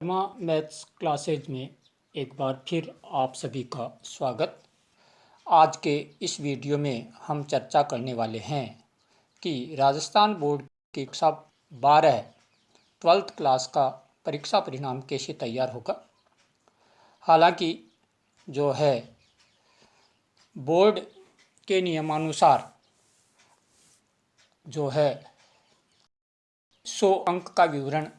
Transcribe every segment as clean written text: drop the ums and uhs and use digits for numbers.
Sharma maths classes में एक बार फिर आप सभी का स्वागत। आज के इस वीडियो में हम चर्चा करने वाले हैं कि राजस्थान बोर्ड की कक्षा 12 ट्वेल्थ क्लास का परीक्षा परिणाम कैसे तैयार होगा। हालांकि जो है बोर्ड के नियमानुसार जो है 100 अंक का विवरण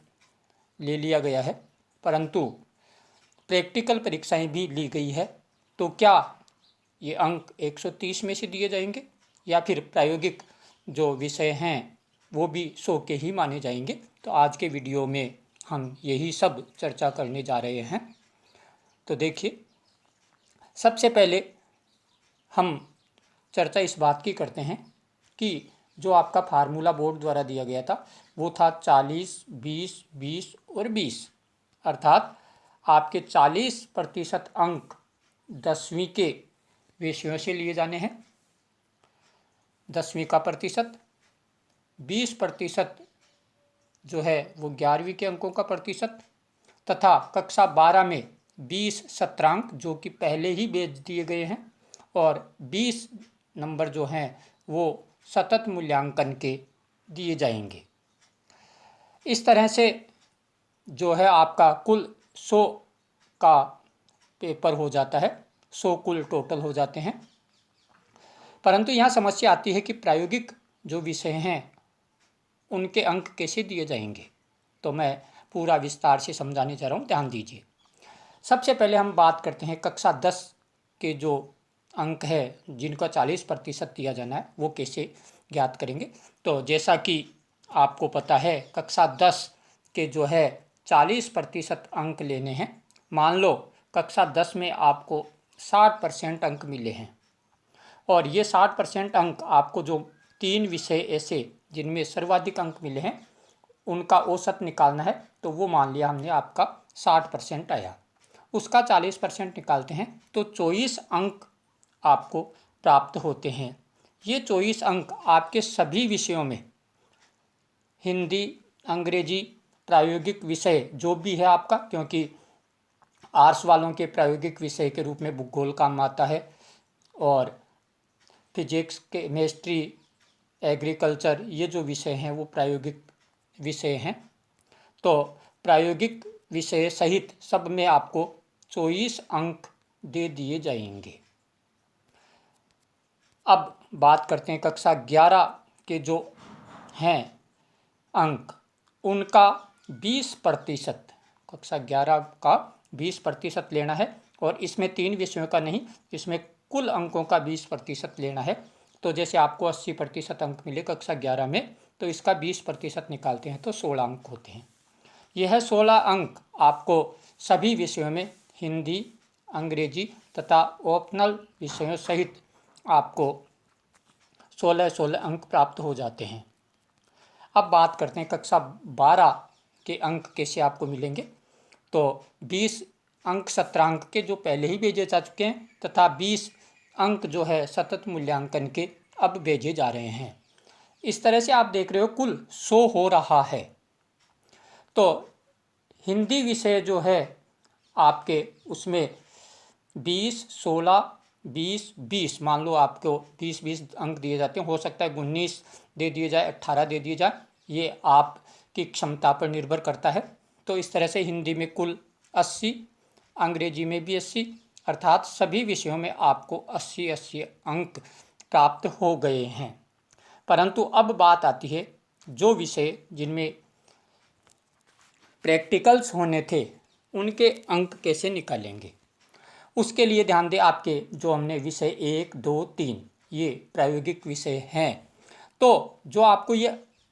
ले लिया गया है, परंतु प्रैक्टिकल परीक्षाएं भी ली गई है। तो क्या ये अंक 130 में से दिए जाएंगे या फिर प्रायोगिक जो विषय हैं वो भी 100 के ही माने जाएंगे। तो आज के वीडियो में हम यही सब चर्चा करने जा रहे हैं। तो देखिए, सबसे पहले हम चर्चा इस बात की करते हैं कि जो आपका फार्मूला बोर्ड द्वारा दिया गया था वो था 40, 20, 20 और 20, अर्थात आपके 40% अंक 10वीं के विषयों से लिए जाने हैं। 10वीं का प्रतिशत, 20% जो है वो 11वीं के अंकों का प्रतिशत, तथा कक्षा 12 में 20 सत्रांक जो कि पहले ही भेज दिए गए हैं, और 20 नंबर जो हैं वो सतत मूल्यांकन के दिए जाएंगे। इस तरह से जो है आपका कुल 100 का पेपर हो जाता है, 100 कुल टोटल हो जाते हैं। परंतु यहाँ समस्या आती है कि प्रायोगिक जो विषय हैं उनके अंक कैसे दिए जाएंगे। तो मैं पूरा विस्तार से समझाने जा रहा हूँ, ध्यान दीजिए। सबसे पहले हम बात करते हैं कक्षा 10 के जो अंक है जिनका 40% दिया जाना है वो कैसे ज्ञात करेंगे। तो जैसा कि आपको पता है, कक्षा 10 के जो है 40% अंक लेने हैं। मान लो कक्षा 10 में आपको 60% अंक मिले हैं, और ये 60% अंक आपको जो 3 विषय ऐसे जिनमें सर्वाधिक अंक मिले हैं उनका औसत निकालना है। तो वो मान लिया हमने आपका 60% आया, उसका 40% निकालते हैं तो 24 अंक आपको प्राप्त होते हैं। ये 24 अंक आपके सभी विषयों में, हिंदी, अंग्रेजी, प्रायोगिक विषय जो भी है आपका, क्योंकि आर्ट्स वालों के प्रायोगिक विषय के रूप में भूगोल काम आता है, और फिजिक्स, केमिस्ट्री, एग्रीकल्चर, ये जो विषय हैं वो प्रायोगिक विषय हैं। तो प्रायोगिक विषय सहित सब में आपको 24 अंक दे दिए जाएंगे। अब बात करते हैं कक्षा 11 के जो हैं अंक, उनका 20%, कक्षा 11 का 20% लेना है, और इसमें 3 विषयों का नहीं, इसमें कुल अंकों का 20% लेना है। तो जैसे आपको 80% अंक मिले कक्षा 11 में, तो इसका 20% निकालते हैं तो 16 अंक होते हैं। यह 16 अंक आपको सभी विषयों में, हिंदी, अंग्रेजी तथा ऑप्शनल विषयों सहित आपको 16-16 अंक प्राप्त हो जाते हैं। अब बात करते हैं कक्षा 12 के अंक कैसे आपको मिलेंगे। तो 20 अंक सत्रांक के जो पहले ही भेजे जा चुके हैं, तथा 20 अंक जो है सतत मूल्यांकन के अब भेजे जा रहे हैं। इस तरह से आप देख रहे हो कुल 100 हो रहा है। तो हिंदी विषय जो है आपके, उसमें 20, 16, 20, 20, मान लो आपको 20-20 अंक दिए जाते हैं। हो सकता है 19 दे दिए जाए, 18 दे दिए जाए, ये आपकी क्षमता पर निर्भर करता है। तो इस तरह से हिंदी में कुल 80, अंग्रेजी में भी 80, अर्थात सभी विषयों में आपको 80-80 अंक प्राप्त हो गए हैं। परंतु अब बात आती है जो विषय जिनमें प्रैक्टिकल्स होने थे उनके अंक कैसे निकालेंगे। उसके लिए ध्यान दें, आपके जो हमने विषय 1, 2, 3 ये प्रायोगिक विषय हैं, तो जो आपको ये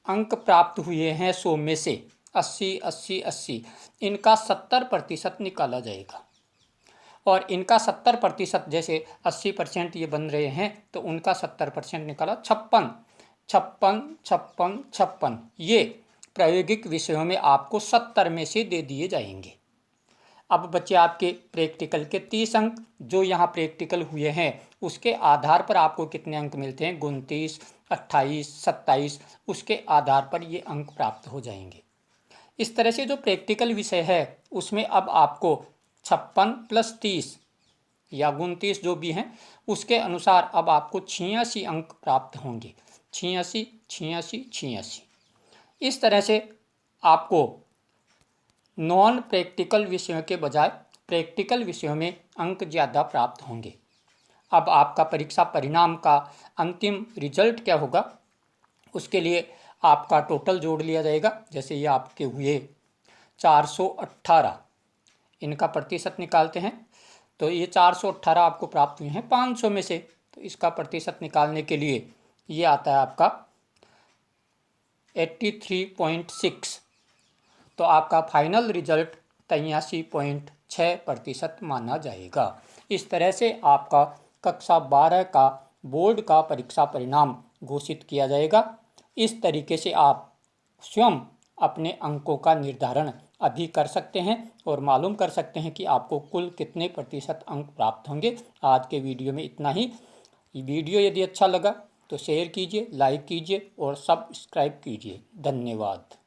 अंक प्राप्त हुए हैं 100 में से 80, 80, 80, इनका 70% निकाला जाएगा। और इनका 70%, जैसे 80% ये बन रहे हैं तो उनका 70% निकाला 56, 56, 56, 56, ये प्रायोगिक विषयों में आपको 70 में से दे दिए जाएंगे। अब बच्चे आपके प्रैक्टिकल के 30 अंक, जो यहाँ प्रैक्टिकल हुए हैं उसके आधार पर आपको कितने अंक मिलते हैं, 29, 28, 27, उसके आधार पर ये अंक प्राप्त हो जाएंगे। इस तरह से जो प्रैक्टिकल विषय है उसमें अब आपको 56 + 30 या 29 जो भी हैं उसके अनुसार अब आपको 86 अंक प्राप्त होंगे। 86, 86, 86। इस तरह से आपको नॉन प्रैक्टिकल विषयों के बजाय प्रैक्टिकल विषयों में अंक ज़्यादा प्राप्त होंगे। अब आपका परीक्षा परिणाम का अंतिम रिजल्ट क्या होगा, उसके लिए आपका टोटल जोड़ लिया जाएगा। जैसे ये आपके हुए 418, इनका प्रतिशत निकालते हैं तो ये 418 आपको प्राप्त हुए हैं 500 में से, तो इसका प्रतिशत निकालने के लिए ये आता है आपका 83.6, तो आपका फाइनल रिजल्ट 83.6% माना जाएगा। इस तरह से आपका कक्षा 12 का बोर्ड का परीक्षा परिणाम घोषित किया जाएगा। इस तरीके से आप स्वयं अपने अंकों का निर्धारण अभी कर सकते हैं और मालूम कर सकते हैं कि आपको कुल कितने प्रतिशत अंक प्राप्त होंगे। आज के वीडियो में इतना ही। वीडियो यदि अच्छा लगा तो शेयर कीजिए, लाइक कीजिए और सब्सक्राइब कीजिए। धन्यवाद।